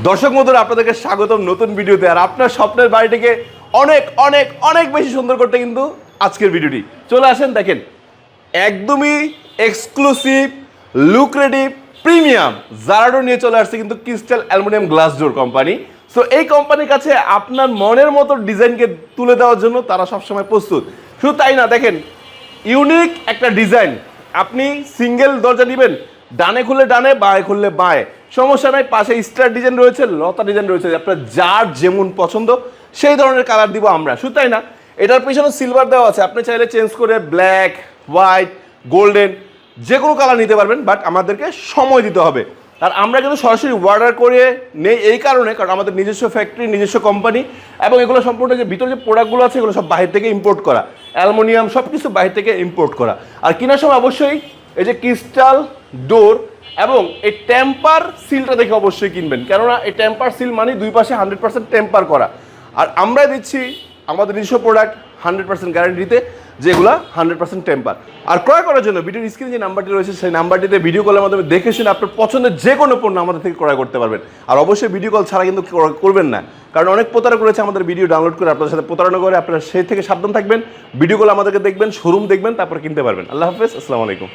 দর্শক বন্ধুরা আপনাদেরকে স্বাগতম নতুন ভিডিওতে। আর আপনার স্বপ্নের বাড়িটিকে অনেক অনেক অনেক বেশি সুন্দর করতে কিন্তু আজকের ভিডিওটি চলে আসেন। দেখেন একদমই এক্সক্লুসিভ লুক্রেটিভ প্রিমিয়াম জারাডো নিয়ে চলে আসছে কিন্তু crystal aluminium glass door company. So এই কোম্পানির কাছে আপনার মনের মতো ডিজাইনকে তুলে দেওয়ার জন্য তারা সবসময় প্রস্তুত। শুধু তাই না, দেখেন ইউনিক একটা ডিজাইন। আপনি সিঙ্গেল দরজা নেবেন, ডানে খুললে ডানে, বাঁয়ে খুললে বাঁয়ে, সমস্যা নাই। পাশে স্টার ডিজাইন রয়েছে, লতা ডিজাইন রয়েছে, আপনার যার যেমন পছন্দ সেই ধরনের কালার দিব আমরা। শুধু তাই না, এটার পিছনে সিলভার দেওয়া আছে, আপনি চাইলে চেঞ্জ করে ব্ল্যাক, হোয়াইট, গোল্ডেন যে কোনো কালার নিতে পারবেন, বাট আমাদেরকে সময় দিতে হবে। আর আমরা কিন্তু সরাসরি অর্ডার করে নেই এই কারণে, কারণ আমাদের নিজস্ব ফ্যাক্টরি, নিজস্ব কোম্পানি, এবং এগুলো সম্পূর্ণ যে ভিতরে যে প্রোডাক্টগুলো আছে এগুলো সব বাইরে থেকে ইম্পোর্ট করা, অ্যালুমিনিয়াম সব কিছু বাইরে থেকে ইম্পোর্ট করা। আর কেনার সময় অবশ্যই এই যে ক্রিস্টাল ডোর এবং এই টেম্পার সিলটা দেখে অবশ্যই কিনবেন, কেননা এই টেম্পার সিল মানে দুই পাশে 100% টেম্পার করা। আর আমরা দিচ্ছি আমাদের নিজস্ব প্রোডাক্ট 100% গ্যারান্টিতে, যেগুলো 100% টেম্পার। আর ক্রয় করার জন্য ভিডিওর স্ক্রিনে যে নাম্বারটি রয়েছে সেই নাম্বারটিতে ভিডিও কলের মাধ্যমে দেখে শুনে আপনার পছন্দের যে কোনো পণ্য আমাদের থেকে ক্রয় করতে পারবেন। আর অবশ্যই ভিডিও কল ছাড়া কিন্তু করবেন না, কারণ অনেক প্রতারক রয়েছে আমাদের ভিডিও ডাউনলোড করে আপনাদের সাথে প্রতারণা করে। আপনারা সেই থেকে সাবধান থাকবেন, ভিডিও কল আমাদেরকে দেখবেন, শোরুম দেখবেন, তারপর কিনতে পারবেন। আল্লাহ হাফেজ, আসসালামু আলাইকুম।